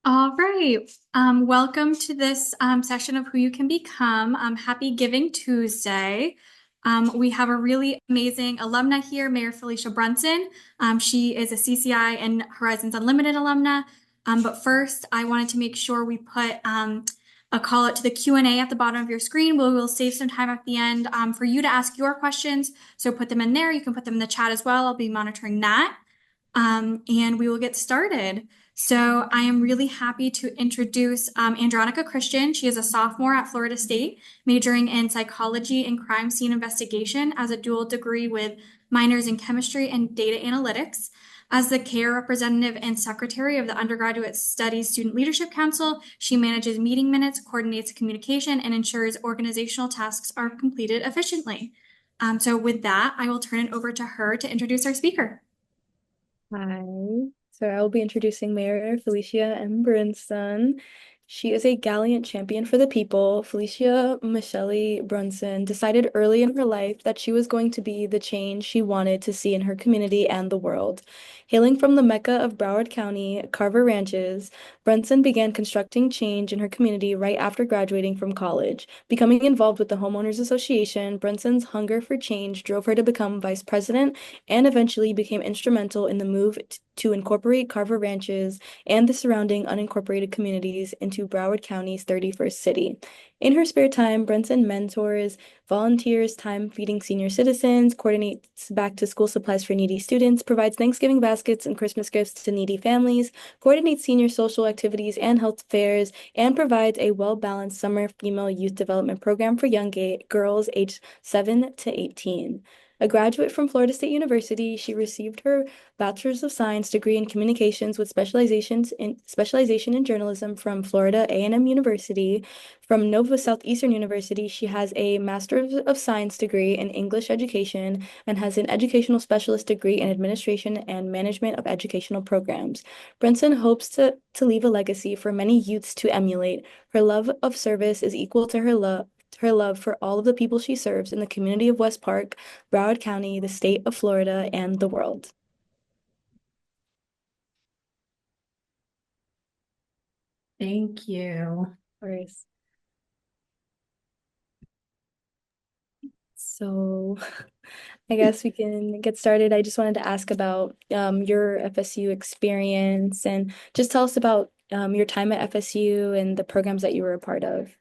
All right. Welcome to this session of Who You Can Become. Happy Giving Tuesday. We have a really amazing alumna here, Mayor Felicia Brunson. She is a CCI and Horizons Unlimited alumna. But first, I wanted to make sure we put a call out to the Q&A at the bottom of your screen. We will save some time at the end for you to ask your questions. So put them in there. You can put them in the chat as well. I'll be monitoring that. And we will get started. So I am really happy to introduce Andronica Christian. She is a sophomore at Florida State, majoring in psychology and crime scene investigation as a dual degree with minors in chemistry and data analytics. As the CARE representative and secretary of the Undergraduate Studies Student Leadership Council, she manages meeting minutes, coordinates communication, and ensures organizational tasks are completed efficiently. So with that, I will turn it over to her to introduce our speaker. Hi. So I will be introducing Mayor Felicia M. Brunson. She is a gallant champion for the people. Felicia Michelle Brunson decided early in her life that she was going to be the change she wanted to see in her community and the world. Hailing from the Mecca of Broward County, Carver Ranches, Brunson began constructing change in her community right after graduating from college. Becoming involved with the Homeowners Association, Brunson's hunger for change drove her to become vice president and eventually became instrumental in the move to incorporate Carver Ranches and the surrounding unincorporated communities into Broward County's 31st city. In her spare time, Brunson mentors, volunteers time feeding senior citizens, coordinates back to school supplies for needy students, provides Thanksgiving baskets and Christmas gifts to needy families, coordinates senior social activities and health fairs, and provides a well-balanced summer female youth development program for young girls aged 7 to 18. A graduate from Florida State University, she received her Bachelor's of Science degree in Communications with specialization in journalism from Florida A&M University. From Nova Southeastern University, she has a Master of Science degree in English Education and has an Educational Specialist degree in Administration and Management of Educational Programs. Brunson hopes to leave a legacy for many youths to emulate. Her love of service is equal to her love for all of the people she serves in the community of West Park, Broward County, the state of Florida, and the world. Thank you. Of course. So I guess we can get started. I just wanted to ask about your FSU experience and just tell us about your time at FSU and the programs that you were a part of.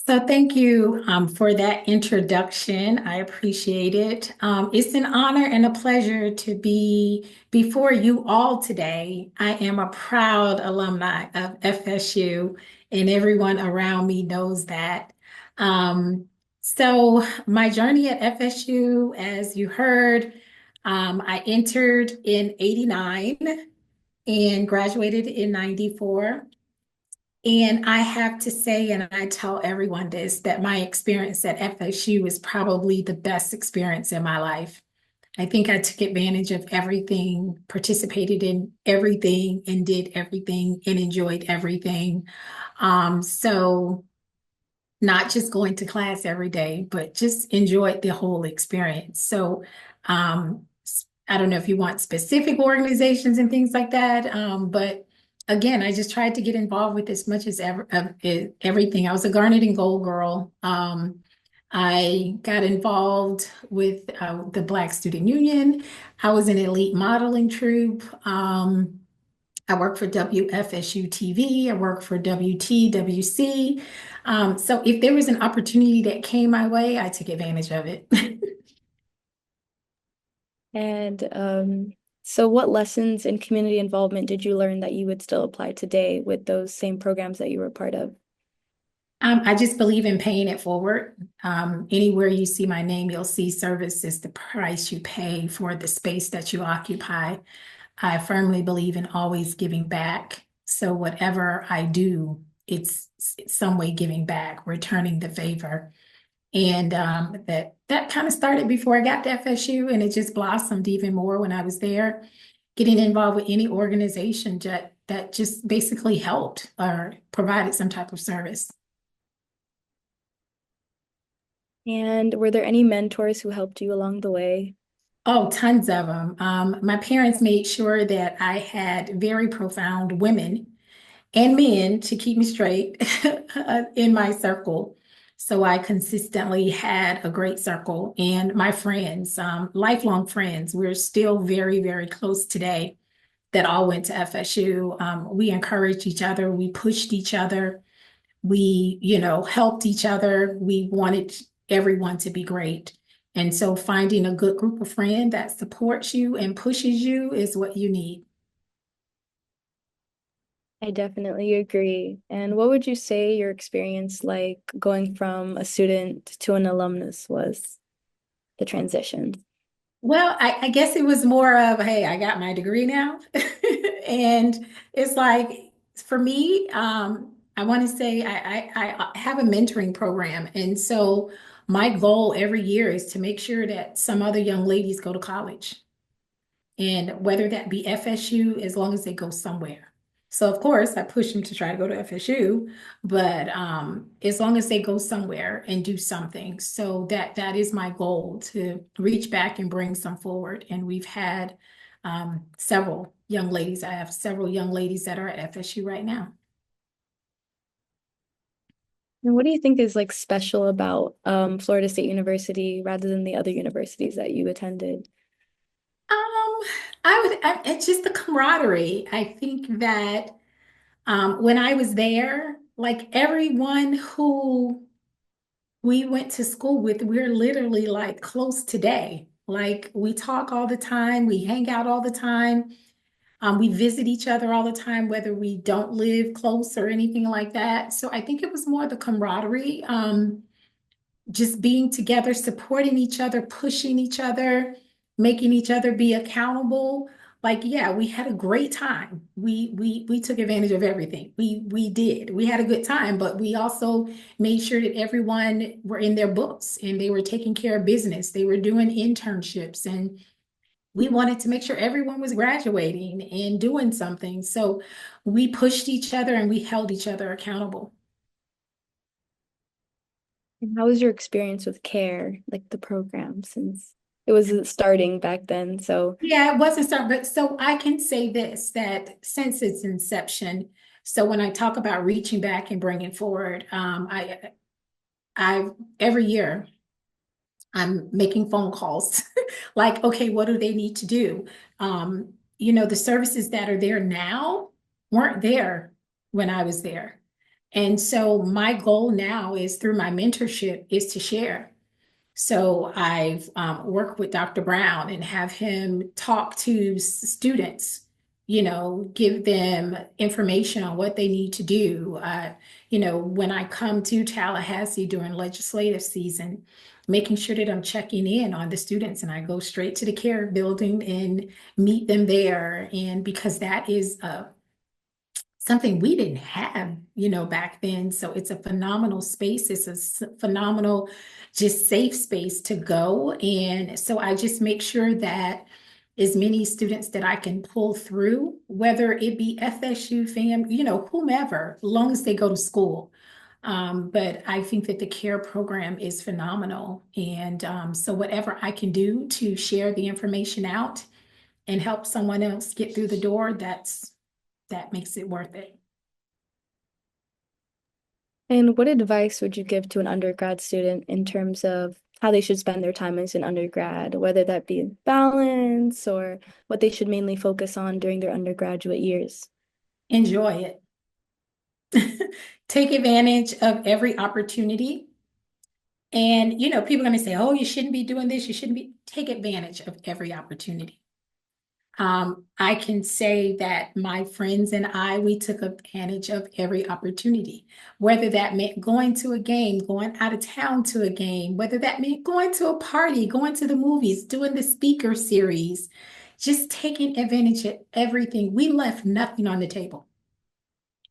So thank you for that introduction. I appreciate it. It's an honor and a pleasure to be before you all today. I am a proud alumni of FSU, and everyone around me knows that. So my journey at FSU, as you heard, I entered in '89 and graduated in '94. And I have to say, and I tell everyone this, that my experience at FSU is probably the best experience in my life. I think I took advantage of everything, participated in everything, and did everything and enjoyed everything. So not just going to class every day, but just enjoyed the whole experience. So um, I don't know if you want specific organizations and things like that, but again, I just tried to get involved with as much as everything. I was a Garnet and Gold girl. I got involved with the Black Student Union. I was in elite modeling troupe. I work for WFSU TV. I work for WTWC. So if there was an opportunity that came my way, I took advantage of it. And so what lessons in community involvement did you learn that you would still apply today with those same programs that you were part of? I just believe in paying it forward. Anywhere you see my name, you'll see service is the price you pay for the space that you occupy. I firmly believe in always giving back. So whatever I do, it's some way giving back, returning the favor. And that kind of started before I got to FSU, and it just blossomed even more when I was there, getting involved with any organization that just basically helped or provided some type of service. And were there any mentors who helped you along the way? Oh, tons of them. My parents made sure that I had very profound women and men to keep me straight in my circle. So I consistently had a great circle and my friends, lifelong friends, we're still very, very close today that all went to FSU. We encouraged each other, we pushed each other, we, helped each other. We wanted everyone to be great. And so finding a good group of friends that supports you and pushes you is what you need. I definitely agree. And what would you say your experience like going from a student to an alumnus was, the transition? Well, I guess it was more of, hey, I got my degree now. And it's like, for me, I want to say I have a mentoring program. And so my goal every year is to make sure that some other young ladies go to college. And whether that be FSU, as long as they go somewhere. So of course, I push them to try to go to FSU, but as long as they go somewhere and do something. So that is my goal, to reach back and bring some forward. And we've had several young ladies. I have several young ladies that are at FSU right now. And what do you think is like special about Florida State University rather than the other universities that you attended? It's just the camaraderie. I think that when I was there, like everyone who we went to school with, we're literally like close today. Like we talk all the time, we hang out all the time, we visit each other all the time, whether we don't live close or anything like that. So I think it was more the camaraderie. Just being together, supporting each other, pushing each other, making each other be accountable. Like, yeah, we had a great time. We took advantage of everything. We did. We had a good time, but we also made sure that everyone were in their books and they were taking care of business. They were doing internships, and we wanted to make sure everyone was graduating and doing something. So we pushed each other and we held each other accountable. And how was your experience with CARE, like the program, since it was starting back then? So Yeah, it wasn't starting, but so I can say this, that since its inception, so when I talk about reaching back and bringing forward, I every year I'm making phone calls, like, okay, what do they need to do? The services that are there now weren't there when I was there. And so my goal now is, through my mentorship, is to share. So I've worked with Dr. Brown and have him talk to students, give them information on what they need to do. When I come to Tallahassee during legislative season, making sure that I'm checking in on the students, and I go straight to the care building and meet them there. And because that is something we didn't have, back then. So it's a phenomenal space. It's a phenomenal, just safe space to go. And so I just make sure that as many students that I can pull through, whether it be FSU, fam, whomever, as long as they go to school. But I think that the care program is phenomenal. And so whatever I can do to share the information out and help someone else get through the door, that makes it worth it. and what advice would you give to an undergrad student in terms of how they should spend their time as an undergrad, whether that be balance or what they should mainly focus on during their undergraduate years? Enjoy it. Take advantage of every opportunity. And, people are going to say, oh, you shouldn't be doing this. You shouldn't be. Take advantage of every opportunity. I can say that my friends and we took advantage of every opportunity, whether that meant going to a game, going out of town to a game, whether that meant going to a party, going to the movies, doing the speaker series, just taking advantage of everything. We left nothing on the table.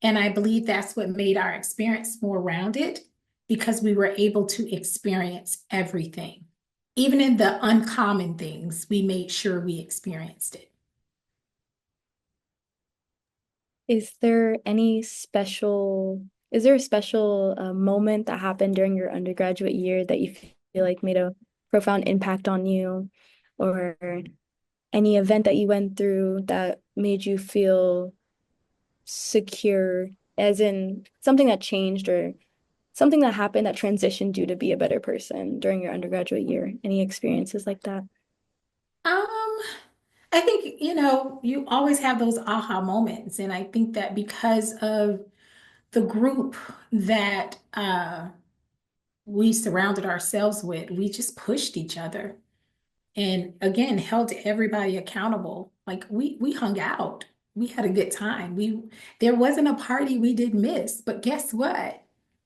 And I believe that's what made our experience more rounded, because we were able to experience everything. Even in the uncommon things, we made sure we experienced it. Is there a special moment that happened during your undergraduate year that you feel like made a profound impact on you, or any event that you went through that made you feel secure, as in something that changed or something that happened that transitioned you to be a better person during your undergraduate year? Any experiences like that? Um, I think, you always have those aha moments. And I think that because of the group that we surrounded ourselves with, we just pushed each other and again held everybody accountable. Like we hung out. We had a good time. There wasn't a party we didn't miss, but guess what?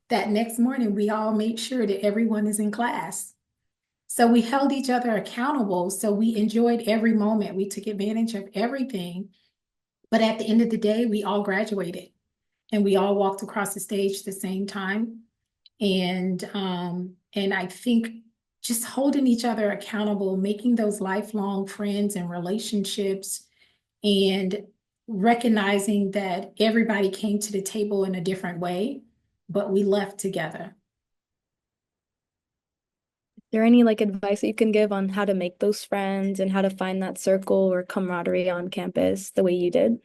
That next morning we all made sure that everyone is in class. So we held each other accountable. So we enjoyed every moment. We took advantage of everything. But at the end of the day, we all graduated and we all walked across the stage at the same time. And I think just holding each other accountable, making those lifelong friends and relationships, and recognizing that everybody came to the table in a different way, but we left together. There any like advice that you can give on how to make those friends and how to find that circle or camaraderie on campus the way you did?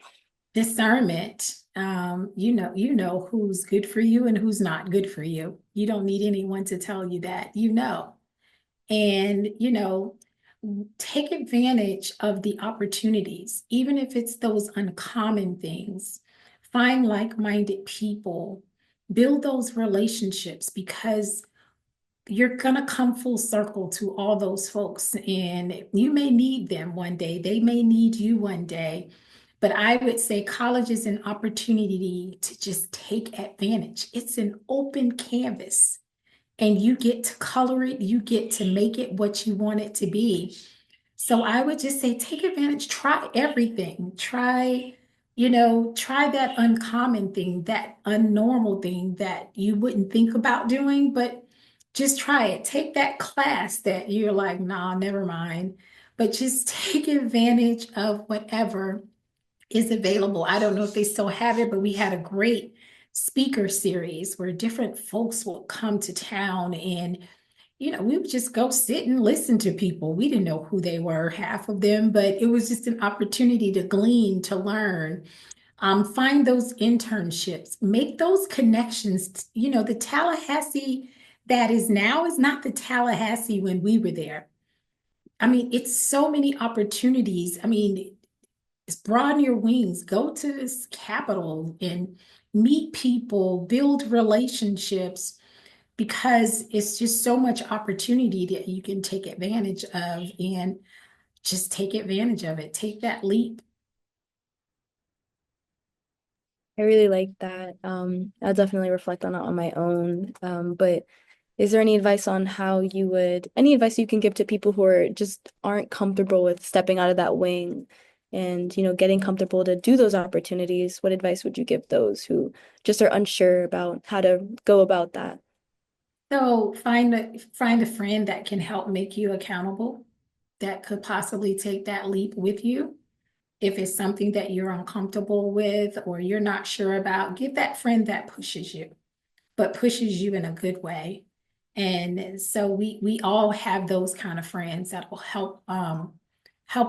Discernment. You know who's good for you and who's not good for you. You don't need anyone to tell you that. And take advantage of the opportunities, even if it's those uncommon things. Find like-minded people, build those relationships, because you're going to come full circle to all those folks, and you may need them one day, they may need you one day. But I would say college is an opportunity to just take advantage. It's an open canvas and you get to color it, you get to make it what you want it to be. So I would just say take advantage, try everything. Try that uncommon thing, that unnormal thing that you wouldn't think about doing, but just try it. Take that class that you're like, nah, never mind. But just take advantage of whatever is available. I don't know if they still have it, but we had a great speaker series where different folks will come to town, and we would just go sit and listen to people. We didn't know who they were, half of them, but it was just an opportunity to glean, to learn. Find those internships, make those connections. The Tallahassee that is now is not the Tallahassee when we were there. I mean, it's so many opportunities. I mean, broaden your wings, go to this capital and meet people, build relationships, because it's just so much opportunity that you can take advantage of, and just take advantage of it. Take that leap. I really like that. I'll definitely reflect on it on my own. But is there any advice you can give to people who are just aren't comfortable with stepping out of that wing and, getting comfortable to do those opportunities? What advice would you give those who just are unsure about how to go about that? So find a friend that can help make you accountable, that could possibly take that leap with you. If it's something that you're uncomfortable with or you're not sure about, get that friend that pushes you, but pushes you in a good way. And so we all have those kind of friends that will help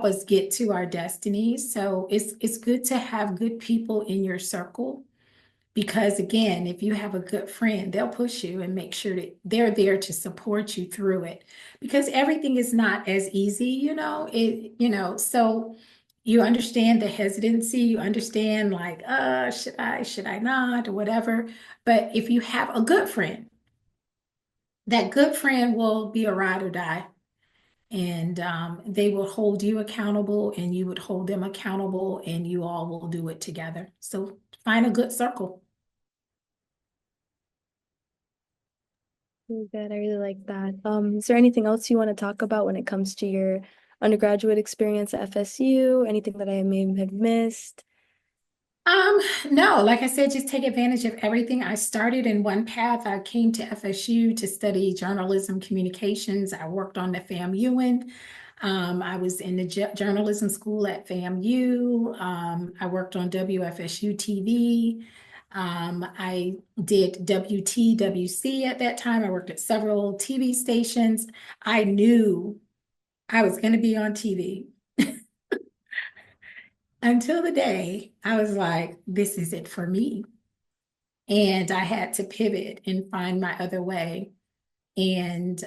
us get to our destinies. So it's good to have good people in your circle, because again, if you have a good friend, they'll push you and make sure that they're there to support you through it, because everything is not as easy, so you understand the hesitancy, you understand like, should I not, or whatever. But if you have a good friend, that good friend will be a ride or die. And they will hold you accountable and you would hold them accountable, and you all will do it together. So find a good circle. Really good. I really like that. Is there anything else you want to talk about when it comes to your undergraduate experience at FSU? Anything that I may have missed? Um, no, like I said, just take advantage of everything. I started in one path. I came to FSU to study journalism communications. I worked on the FAMU. I was in the journalism school at FAMU. I worked on WFSU TV. I did WTWC at that time. I worked at several TV stations. I knew I was going to be on TV. until the day I was like, this is it for me. And I had to pivot and find my other way. And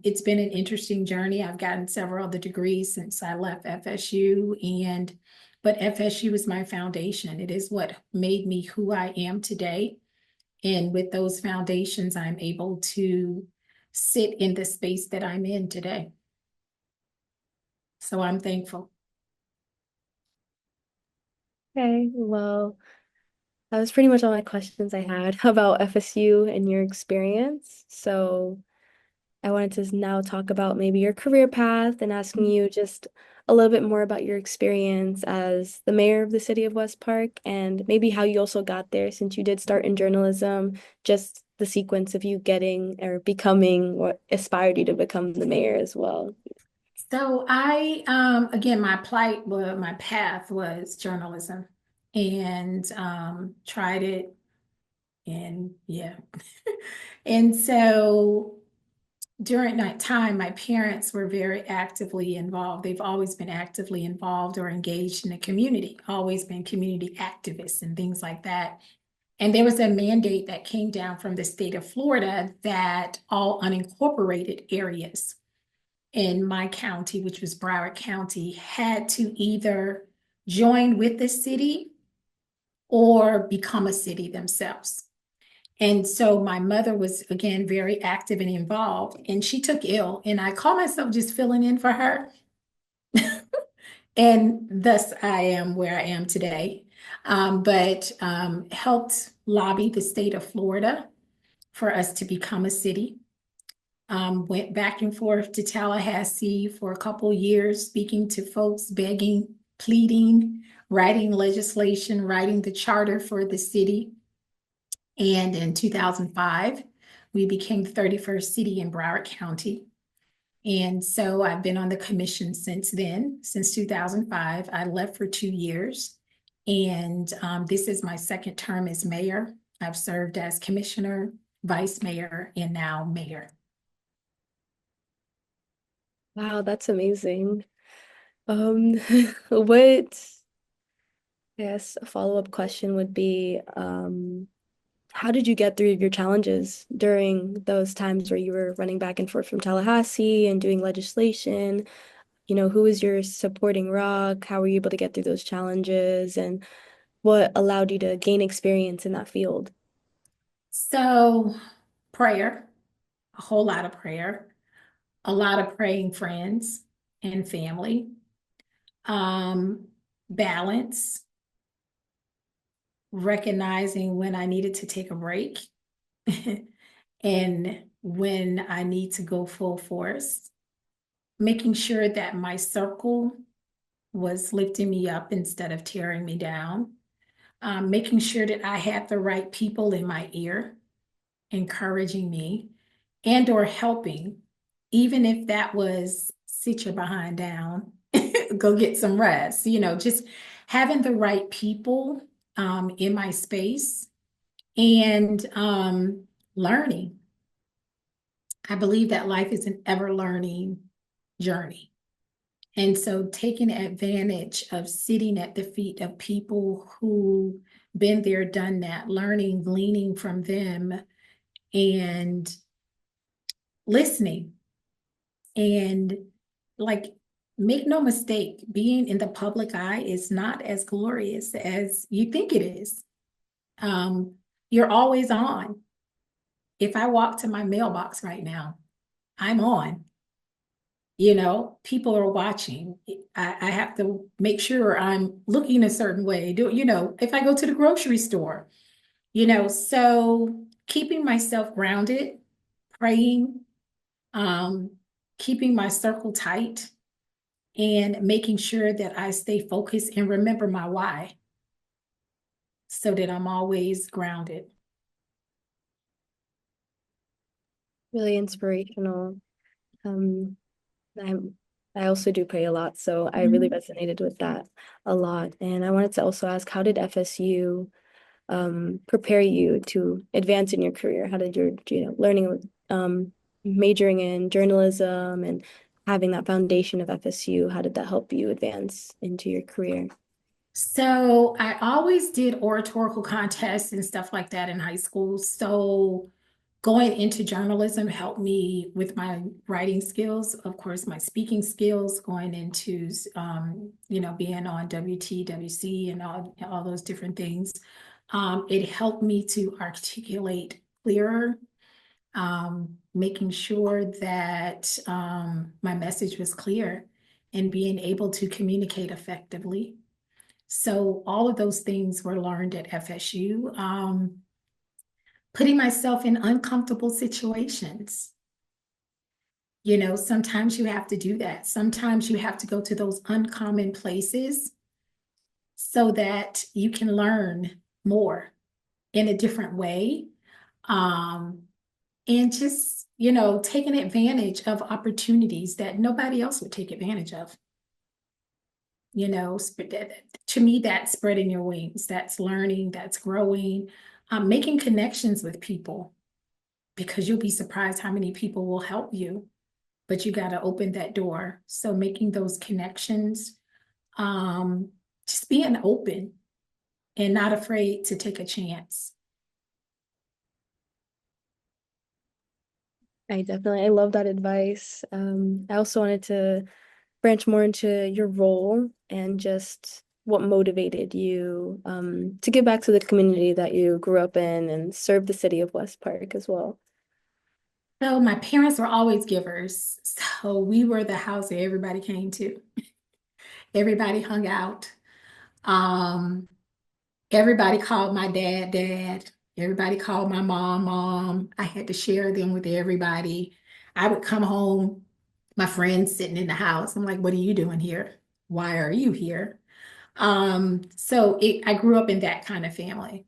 it's been an interesting journey. I've gotten several other degrees since I left FSU, but FSU is my foundation. It is what made me who I am today. And with those foundations, I'm able to sit in the space that I'm in today. So I'm thankful. Okay, well, that was pretty much all my questions I had about FSU and your experience. So I wanted to now talk about maybe your career path and asking you just a little bit more about your experience as the mayor of the city of West Park and maybe how you also got there since you did start in journalism, just the sequence of you getting or becoming what inspired you to become the mayor as well. So again, my path was journalism, and tried it, and yeah. And so during that time, my parents were very actively involved. They've always been actively involved or engaged in the community, always been community activists and things like that. And there was a mandate that came down from the state of Florida that all unincorporated areas in my county, which was Broward County, had to either join with the city or become a city themselves. And so my mother was, again, very active and involved, and she took ill. And I call myself just filling in for her. And thus I am where I am today. But helped lobby the state of Florida for us to become a city. Went back and forth to Tallahassee for a couple years, speaking to folks, begging, pleading, writing legislation, writing the charter for the city. And in 2005, we became the 31st city in Broward County. And so I've been on the commission since then, since 2005. I left for 2 years. And this is my second term as mayor. I've served as commissioner, vice mayor, and now mayor. Wow, that's amazing. Um, what, I guess a follow-up question would be, how did you get through your challenges during those times where you were running back and forth from Tallahassee and doing legislation? You know, who was your supporting rock? How were you able to get through those challenges? And what allowed you to gain experience in that field? So, prayer, a whole lot of prayer, a lot of praying friends and family, um, balance, recognizing when I needed to take a break and when I need to go full force, making sure that my circle was lifting me up instead of tearing me down, making sure that I had the right people in my ear, encouraging me and or helping, even if that was sit your behind down, go get some rest, just having the right people in my space and learning. I believe that life is an ever learning journey. And so taking advantage of sitting at the feet of people who been there, done that, learning, gleaning from them and listening. And like, make no mistake, being in the public eye is not as glorious as you think it is. Um, you're always on. If I walk to my mailbox right now, I'm on. People are watching. I have to make sure I'm looking a certain way. If I go to the grocery store, so keeping myself grounded, praying, um, keeping my circle tight, and making sure that I stay focused and remember my why so that I'm always grounded. Really inspirational. Um, I I also do pray a lot, so I really Mhm. resonated with that a lot. And I wanted to also ask, how did FSU prepare you to advance in your career? How did your, learning majoring in journalism and having that foundation of FSU, how did that help you advance into your career? So I always did oratorical contests and stuff like that in high school. So going into journalism helped me with my writing skills, of course, my speaking skills, going into being on WTWC and all those different things. It helped me to articulate clearer, making sure that my message was clear and being able to communicate effectively. So all of those things were learned at FSU. Putting myself in uncomfortable situations. Sometimes you have to do that. Sometimes you have to go to those uncommon places so that you can learn more in a different way. Um, and just, taking advantage of opportunities that nobody else would take advantage of. To me, that's spreading your wings, that's learning, that's growing, making connections with people, because you'll be surprised how many people will help you, but you got to open that door. So making those connections, um, just being open and not afraid to take a chance. I love that advice. I also wanted to branch more into your role and just what motivated you to give back to the community that you grew up in and serve the city of West Park as well. So my parents were always givers. So we were the house that everybody came to. Everybody hung out. Um, Everybody called my dad, dad. Everybody called my mom, mom. I had to share them with everybody. I would come home, my friends sitting in the house. I'm like, what are you doing here? Why are you here? I grew up in that kind of family.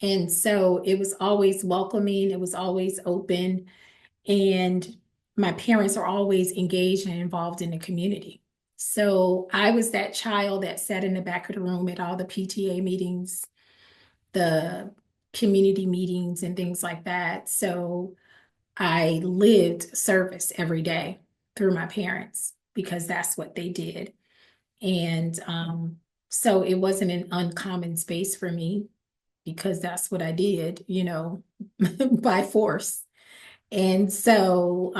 And so it was always welcoming, it was always open, and my parents are always engaged and involved in the community. So I was that child that sat in the back of the room at all the PTA meetings, the community meetings and things like that. So I lived service every day through my parents because that's what they did. And so it wasn't an uncommon space for me because that's what I did, by force. And so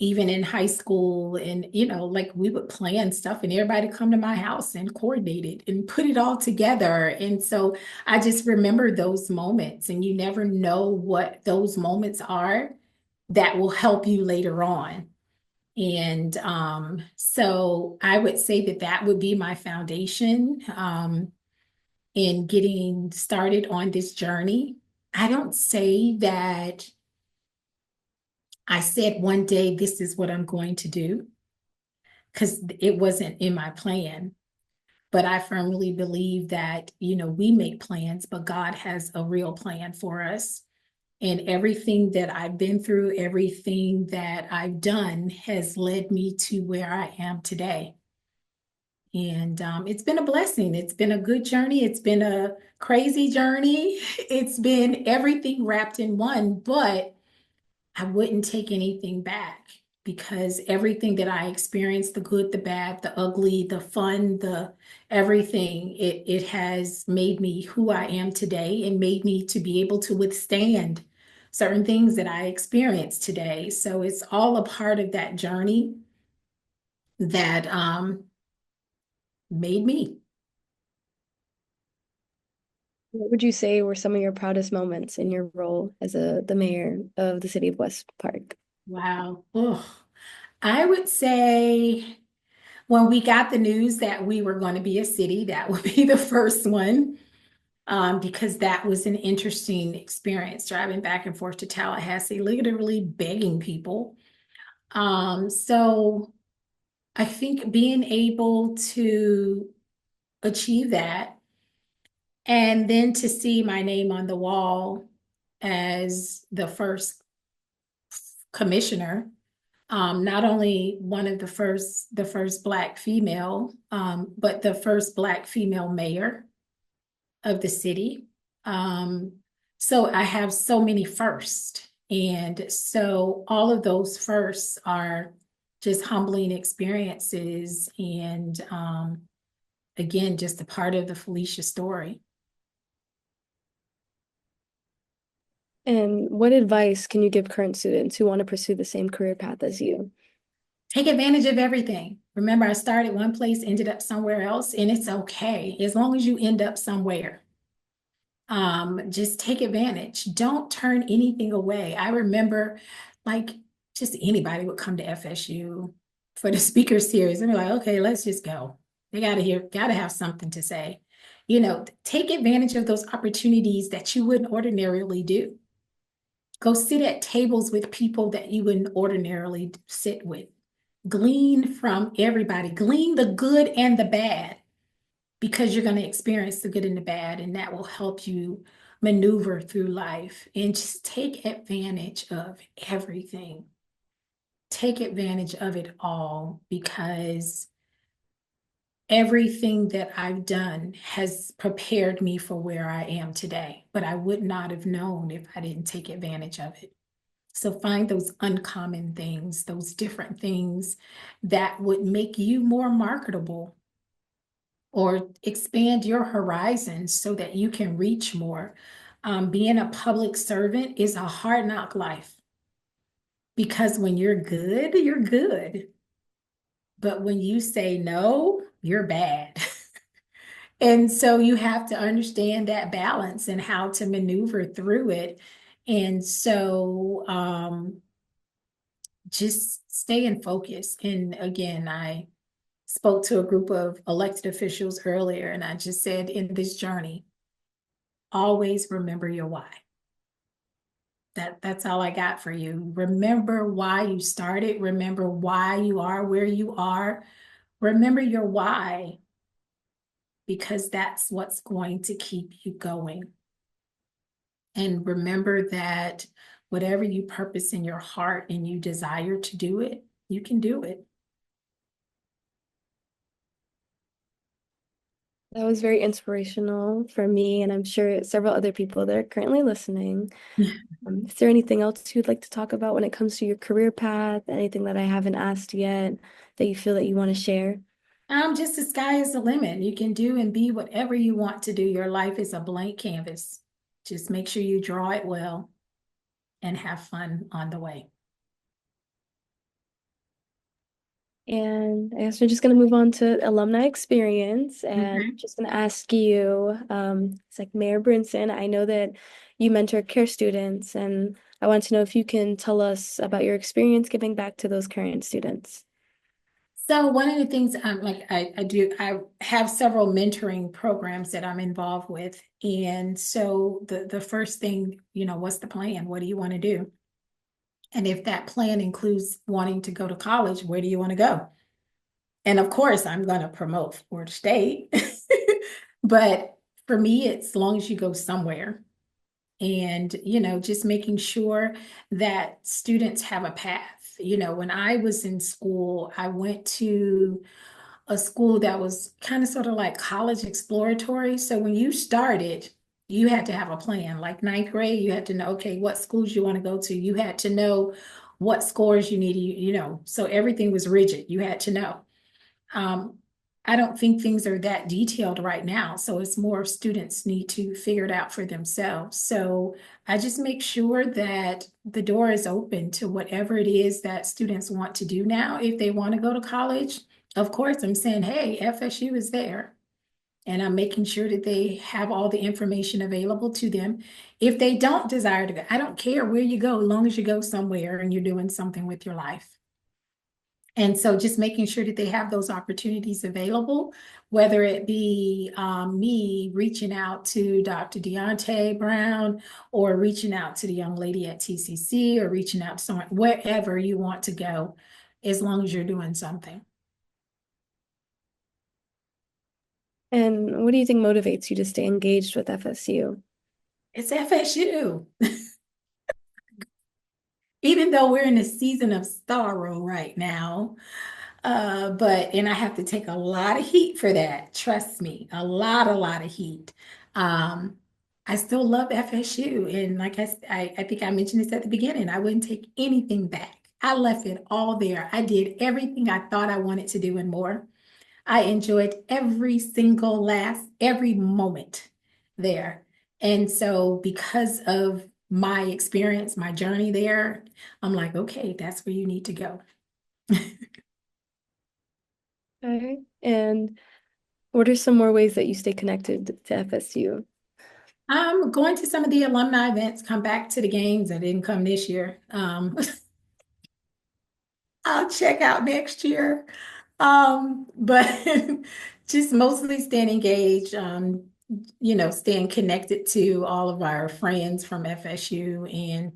even in high school and like we would plan stuff and everybody come to my house and coordinate it and put it all together. And so I just remember those moments, and you never know what those moments are that will help you later on. And so I would say that that would be my foundation in getting started on this journey. I don't say that I said one day, this is what I'm going to do, because it wasn't in my plan. But I firmly believe that, we make plans, but God has a real plan for us. And everything that I've been through, everything that I've done has led me to where I am today. And it's been a blessing. It's been a good journey. It's been a crazy journey. It's been everything wrapped in one, but I wouldn't take anything back because everything that I experienced, the good, the bad, the ugly, the fun, the everything, it has made me who I am today and made me to be able to withstand certain things that I experienced today. So it's all a part of that journey that made me. What would you say were some of your proudest moments in your role as the mayor of the city of West Park? Wow. Ugh. I would say when we got the news that we were going to be a city, that would be the first one, because that was an interesting experience driving back and forth to Tallahassee, literally begging people. So I think being able to achieve that and then to see my name on the wall as the first commissioner, not only one of the first Black female, but the first Black female mayor of the city. Um, so I have so many firsts. And so all of those firsts are just humbling experiences. And again, just a part of the Felicia story. And what advice can you give current students who want to pursue the same career path as you? Take advantage of everything. Remember, I started one place, ended up somewhere else, and it's okay as long as you end up somewhere. Just take advantage. Don't turn anything away. I remember, like, just anybody would come to FSU for the speaker series and be like, okay, let's just go. They gotta have something to say. Take advantage of those opportunities that you wouldn't ordinarily do. Go sit at tables with people that you wouldn't ordinarily sit with. Glean from everybody, glean the good and the bad, because you're going to experience the good and the bad, and that will help you maneuver through life. And just take advantage of everything. Take advantage of it all, because everything that I've done has prepared me for where I am today, but I would not have known if I didn't take advantage of it. So find those uncommon things, those different things that would make you more marketable, or expand your horizons so that you can reach more. Being a public servant is a hard knock life, because when you're good, you're good. But when you say no, you're bad. And so you have to understand that balance and how to maneuver through it. And so just stay in focus. And again, I spoke to a group of elected officials earlier, and I just said, in this journey, always remember your why. That's all I got for you. Remember why you started. Remember why you are where you are. Remember your why, because that's what's going to keep you going. And remember that whatever you purpose in your heart and you desire to do it, you can do it. That was very inspirational for me, and I'm sure several other people that are currently listening. Is there anything else you'd like to talk about when it comes to your career path? Anything that I haven't asked yet that you feel that you want to share? Just the sky is the limit. You can do and be whatever you want to do. Your life is a blank canvas. Just make sure you draw it well and have fun on the way. And I guess we're just going to move on to alumni experience, and Mhm. just going to ask you, it's like Mayor Brunson, I know that you mentor care students, and I want to know if you can tell us about your experience giving back to those current students. So one of the things like I have several mentoring programs that I'm involved with. And so the first thing, what's the plan? What do you want to do? And if that plan includes wanting to go to college, where do you want to go? And of course, I'm going to promote Florida State. But for me, it's as long as you go somewhere. And, just making sure that students have a path. When I was in school, I went to a school that was kind of sort of like college exploratory. So when you started, you had to have a plan. Like ninth grade, you had to know, okay, what schools you want to go to. You had to know what scores you needed, so everything was rigid. You had to know. Um, I don't think things are that detailed right now. So it's more students need to figure it out for themselves. So I just make sure that the door is open to whatever it is that students want to do now. If they want to go to college, of course, I'm saying, hey, FSU is there. And I'm making sure that they have all the information available to them. If they don't desire to go, I don't care where you go, as long as you go somewhere and you're doing something with your life. And so just making sure that they have those opportunities available, whether it be me reaching out to Dr. Deontay Brown, or reaching out to the young lady at TCC, or reaching out to someone, wherever you want to go, as long as you're doing something. And what do you think motivates you to stay engaged with FSU? It's FSU. Even though we're in a season of sorrow right now, and I have to take a lot of heat for that. Trust me, a lot of heat. Um, I still love FSU. And like I think I mentioned this at the beginning, I wouldn't take anything back. I left it all there. I did everything I thought I wanted to do and more. I enjoyed every moment there. And so because of my experience, my journey there, I'm like, okay, that's where you need to go. Okay. And what are some more ways that you stay connected to FSU? I'm going to some of the alumni events, come back to the games. I didn't come this year. I'll check out next year. But just mostly staying engaged, staying connected to all of our friends from FSU. And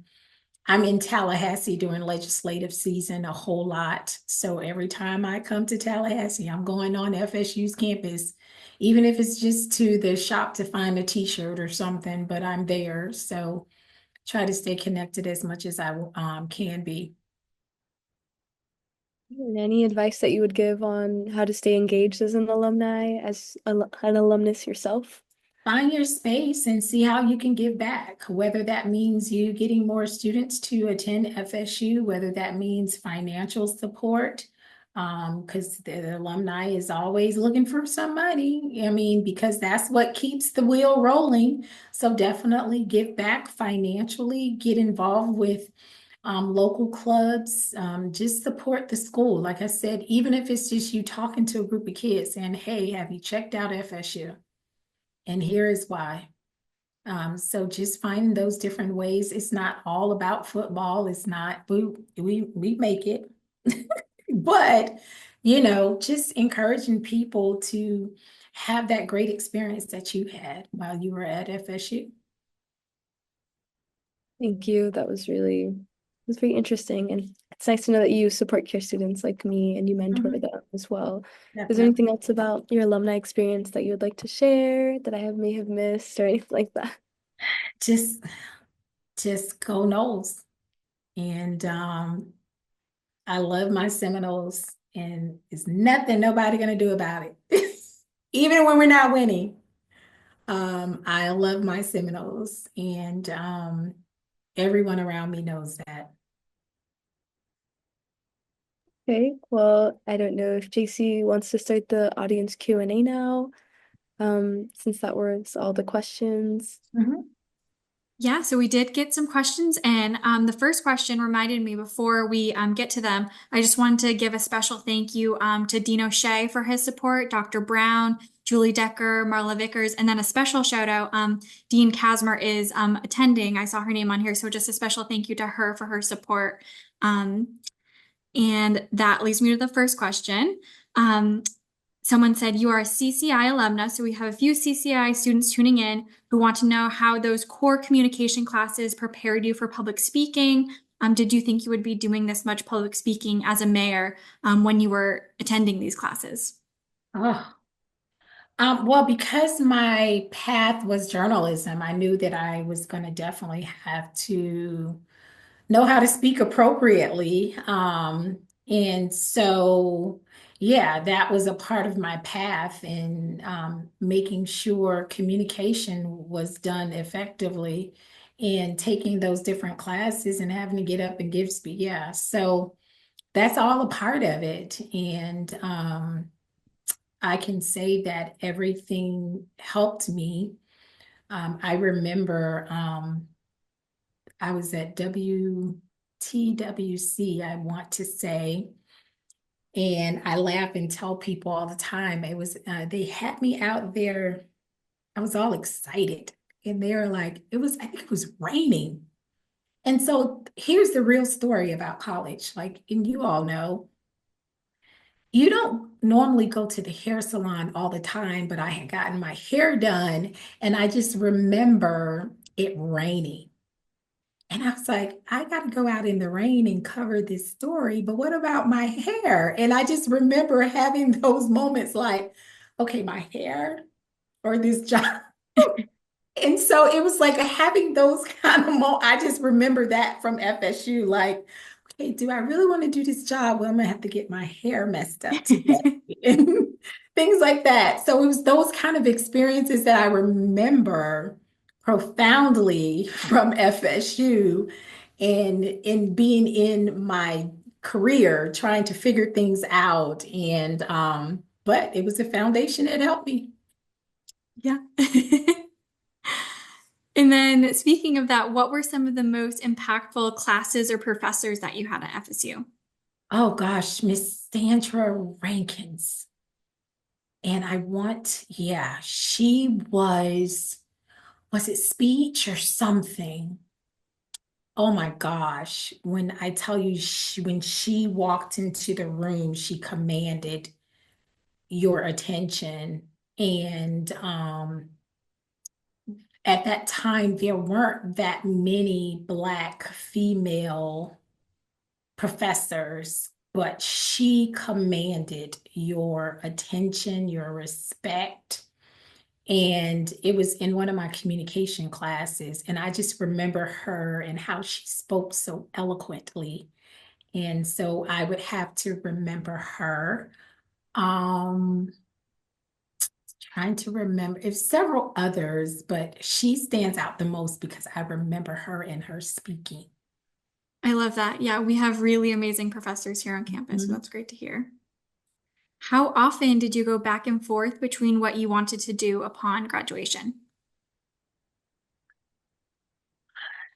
I'm in Tallahassee during legislative season a whole lot. So every time I come to Tallahassee, I'm going on FSU's campus, even if it's just to the shop to find a t-shirt or something, but I'm there. So try to stay connected as much as I can be. And any advice that you would give on how to stay engaged as an alumni, as an alumnus yourself? Find your space and see how you can give back, whether that means you getting more students to attend FSU, whether that means financial support, because the alumni is always looking for some money. I mean, because that's what keeps the wheel rolling. So definitely give back financially, get involved with local clubs, just support the school. Like I said, even if it's just you talking to a group of kids saying, hey, have you checked out FSU? And here is why. So just finding those different ways. It's not all about football. It's not we make it, but just encouraging people to have that great experience that you had while you were at FSU. Thank you. It was very interesting. And it's nice to know that you support your students like me and you mentor Mhm. them as well. Is there Definitely. anything else about your alumni experience that you would like to share that may have missed or anything like that? Just just go Knowles. And I love my Seminoles, and it's nothing nobody gonna do about it. Even when we're not winning. I love my Seminoles, and everyone around me knows that. Okay, well, I don't know if JC wants to start the audience Q&A now, since that was all the questions. Mhm. Yeah, so we did get some questions, and the first question reminded me before we get to them. I just wanted to give a special thank you to Dean O'Shea for his support, Dr. Brown, Julie Decker, Marla Vickers, and then a special shout out. Dean Casmer is attending. I saw her name on here, so just a special thank you to her for her support. And that leads me to the first question. Um, Someone said you are a CCI alumna, so we have a few CCI students tuning in who want to know how those core communication classes prepared you for public speaking. Did you think you would be doing this much public speaking as a mayor when you were attending these classes? Oh, well, because my path was journalism, I knew that I was going to definitely have to know how to speak appropriately. And so, yeah, that was a part of my path in making sure communication was done effectively and taking those different classes and having to get up and give speech. Yeah, so that's all a part of it. And I can say that everything helped me. I remember I was at WTWC, I want to say, and I laugh and tell people all the time. They had me out there. I was all excited, and they were like, I think it was raining. And so here's the real story about college. Like, and you all know, you don't normally go to the hair salon all the time, but I had gotten my hair done, and I just remember it raining. And I was like, I got to go out in the rain and cover this story, but what about my hair? And I just remember having those moments like, okay, my hair or this job. And so it was like having those kind of moments. I just remember that from FSU, like, okay, do I really want to do this job? Well, I'm gonna have to get my hair messed up today and things like that. So it was those kind of experiences that I remember profoundly from FSU and in being in my career trying to figure things out. And but it was a foundation that helped me. Yeah. And then speaking of that, what were some of the most impactful classes or professors that you had at FSU? Oh gosh, Miss Sandra Rankins. And yeah, she was it speech or something? Oh my gosh. When I tell you, when she walked into the room, she commanded your attention. And at that time, there weren't that many Black female professors, but she commanded your attention, your respect. And it was in one of my communication classes. And I just remember her and how she spoke so eloquently. And so I would have to remember her. Um, Trying to remember, it's several others, but she stands out the most because I remember her and her speaking. I love that. Yeah, we have really amazing professors here on campus, so Mhm. that's great to hear. How often did you go back and forth between what you wanted to do upon graduation?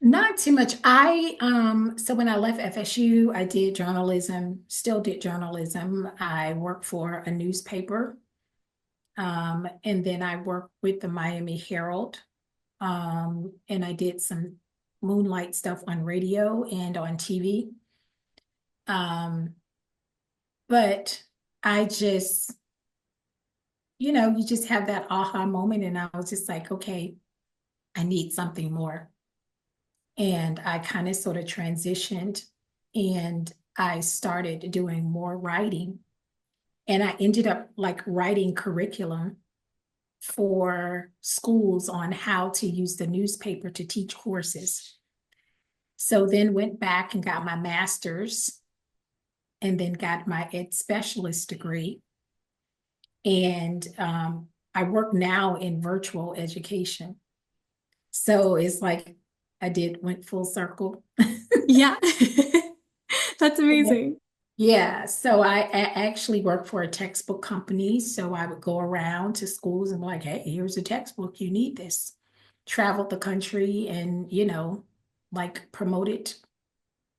Not too much. So when I left FSU, I did journalism, still did journalism. I worked for a newspaper. And then I worked with the Miami Herald. And I did some moonlight stuff on radio and on TV. Um, but I just, you just have that aha moment. And I was just like, okay, I need something more. And I kind of sort of transitioned and I started doing more writing. And I ended up like writing curriculum for schools on how to use the newspaper to teach courses. So then went back and got my master's and then got my ed specialist degree. And I work now in virtual education. So it's like went full circle. Yeah, that's amazing. Yeah, so I actually work for a textbook company. So I would go around to schools and be like, hey, here's a textbook. You need this. Traveled the country and, like promoted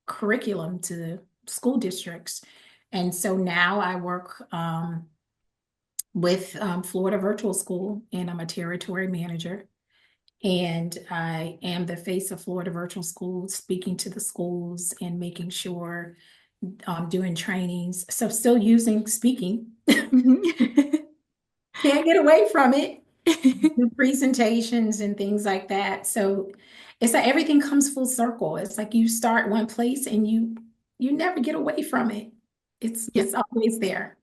curriculum to school districts. And so now I work with Florida Virtual School and I'm a territory manager. And I am the face of Florida Virtual School, speaking to the schools and making sure doing trainings. So still using speaking. Mhm. Can't get away from it. Do presentations and things like that. So it's like everything comes full circle. It's like you start one place and you never get away from it. It's Yeah. it's always there.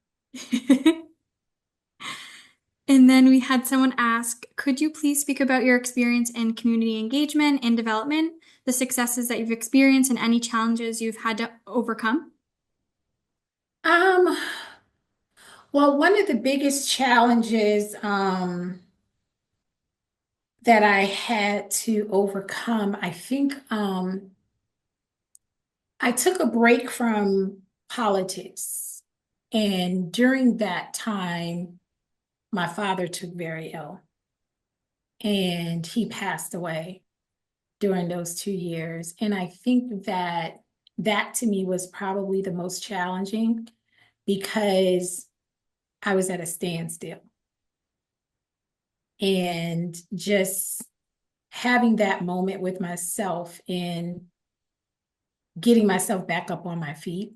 And then we had someone ask, could you please speak about your experience in community engagement and development, the successes that you've experienced, and any challenges you've had to overcome? Um, well, one of the biggest challenges that I had to overcome, I think I took a break from politics. And during that time, my father took very ill and he passed away during those 2 years. And I think that to me was probably the most challenging because I was at a standstill and just having that moment with myself and getting myself back up on my feet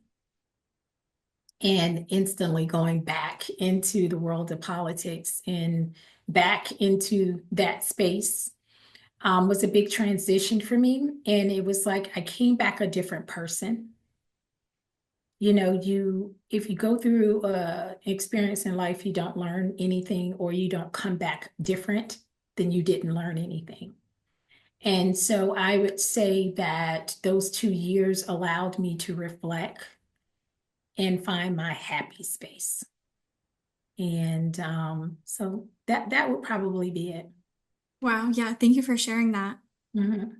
and instantly going back into the world of politics and back into that space was a big transition for me. And it was like I came back a different person. If you go through experience in life, you don't learn anything or you don't come back different, then you didn't learn anything. And so I would say that those 2 years allowed me to reflect and find my happy space. And so that would probably be it. Wow, yeah, thank you for sharing that. Mhm.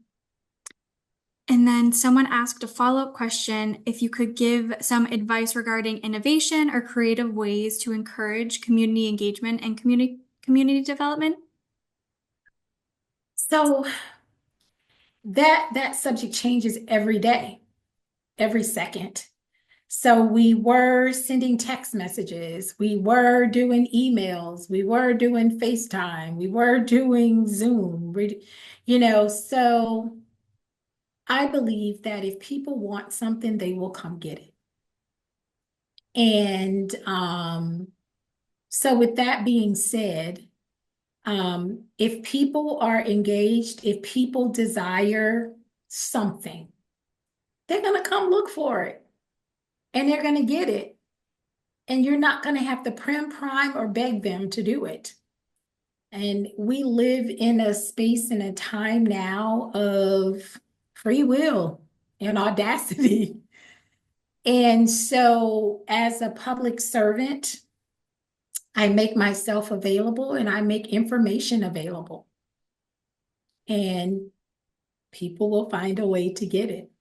And then someone asked a follow-up question if you could give some advice regarding innovation or creative ways to encourage community engagement and community development. So that subject changes every day, every second. So we were sending text messages, we were doing emails, we were doing FaceTime, we were doing Zoom, so I believe that if people want something, they will come get it. And so with that being said, if people are engaged, if people desire something, they're going to come look for it and they're going to get it. And you're not going to have to prim, prime, or beg them to do it. And we live in a space and a time now of free will and audacity. And so, as a public servant, I make myself available and I make information available. And people will find a way to get it.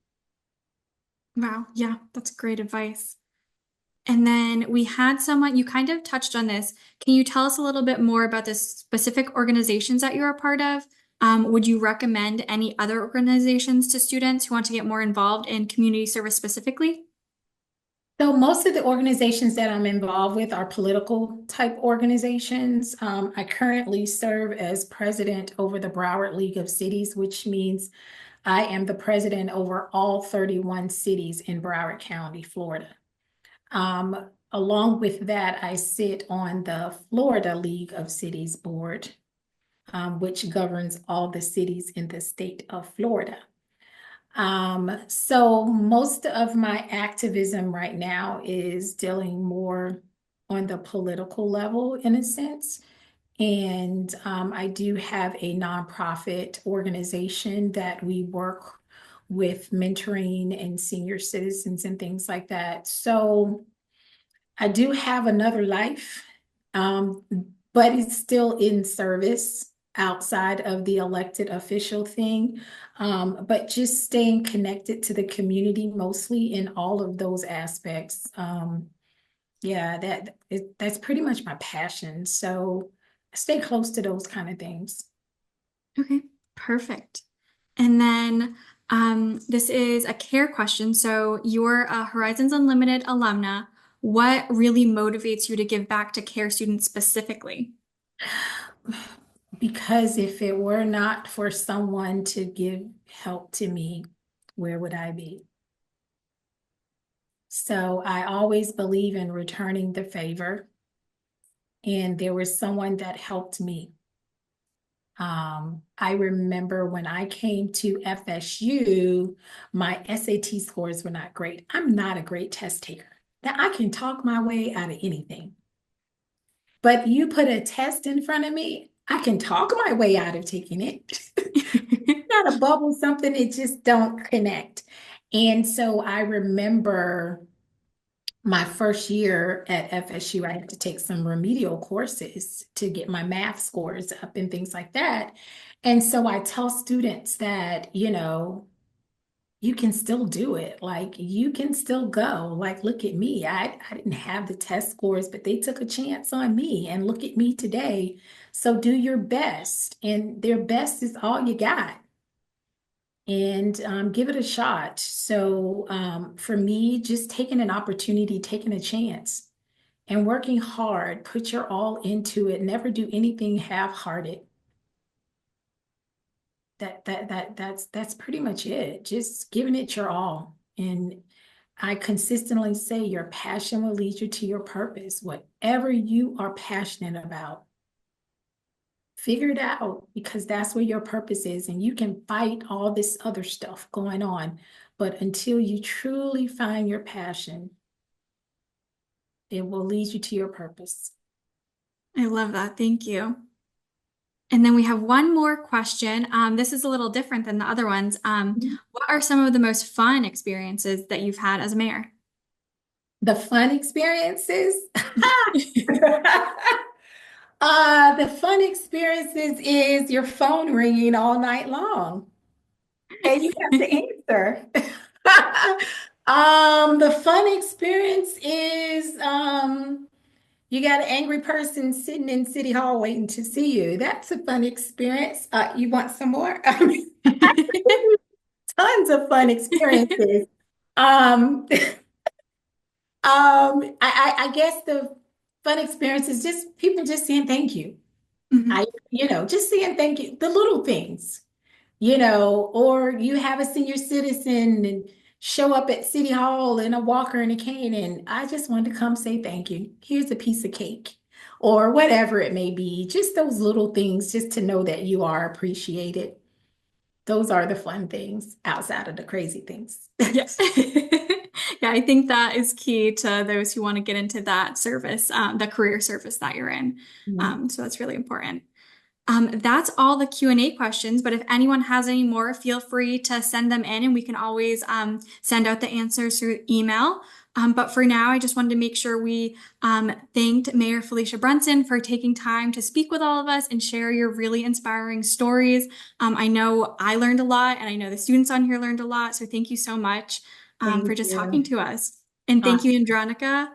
Wow, yeah, that's great advice. And then we had someone, you kind of touched on this. Can you tell us a little bit more about the specific organizations that you're a part of? Would you recommend any other organizations to students who want to get more involved in community service specifically? So most of the organizations that I'm involved with are political type organizations. I currently serve as president over the Broward League of Cities, which means I am the president over all 31 cities in Broward County, Florida. Along with that, I sit on the Florida League of Cities board, which governs all the cities in the state of Florida. So most of my activism right now is dealing more on the political level in a sense. And I do have a nonprofit organization that we work with mentoring and senior citizens and things like that. So I do have another life, but it's still in service outside of the elected official thing. But just staying connected to the community mostly in all of those aspects. Yeah, that's pretty much my passion. So I stay close to those kind of things. Okay, perfect. And then this is a care question. So you're a Horizons Unlimited alumna. What really motivates you to give back to care students specifically? Because if it were not for someone to give help to me, where would I be? So I always believe in returning the favor. And there was someone that helped me. I remember when I came to FSU, my SAT scores were not great. I'm not a great test taker. Now I can talk my way out of anything. But you put a test in front of me, I can talk my way out of taking it. Not a bubble, something, it just don't connect. And so I remember my first year at FSU, I had to take some remedial courses to get my math scores up and things like that. And so I tell students that, you can still do it. Like you can still go. Like, look at me. I didn't have the test scores, but they took a chance on me. And look at me today. So do your best. And their best is all you got. And give it a shot. So for me, just taking an opportunity, taking a chance, and working hard, put your all into it. Never do anything half-hearted. That's pretty much it. Just giving it your all. And I consistently say your passion will lead you to your purpose. Whatever you are passionate about, figure it out because that's where your purpose is. And you can fight all this other stuff going on. But until you truly find your passion, it will lead you to your purpose. I love that. Thank you. And then we have one more question. This is a little different than the other ones. What are some of the most fun experiences that you've had as a mayor? The fun experiences. The fun experiences is your phone ringing all night long. And you have to answer. The fun experience is you got an angry person sitting in City Hall waiting to see you. That's a fun experience. You want some more? I mean, tons of fun experiences. Um, I guess the fun experience is just people just saying thank you. Mhm. Just saying thank you. The little things, or you have a senior citizen and show up at City Hall in a walker and a cane, and I just wanted to come say thank you. Here's a piece of cake, or whatever it may be. Just those little things, just to know that you are appreciated. Those are the fun things outside of the crazy things. Yes. Yeah, I think that is key to those who want to get into that service, the career service that you're in. Mhm. So that's really important. That's all the Q&A questions, but if anyone has any more, feel free to send them in and we can always send out the answers through email. But for now, I just wanted to make sure we thanked Mayor Felicia Brunson for taking time to speak with all of us and share your really inspiring stories. I know I learned a lot and I know the students on here learned a lot. So thank you so much for Thank just talking you. to us. And thank you, Andronica,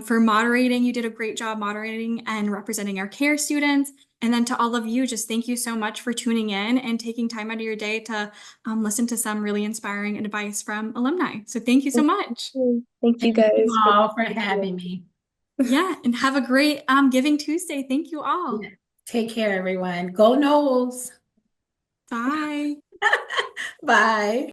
for moderating. You did a great job moderating and representing our care students. And then to all of you, just thank you so much for tuning in and taking time out of your day to listen to some really inspiring advice from alumni. So thank you so much. Thank you Thank you guys for all for listening. having me. Yeah, and have a great Giving Tuesday. Thank you all. Yeah. Take care, everyone. Go Knowles. Bye. Bye.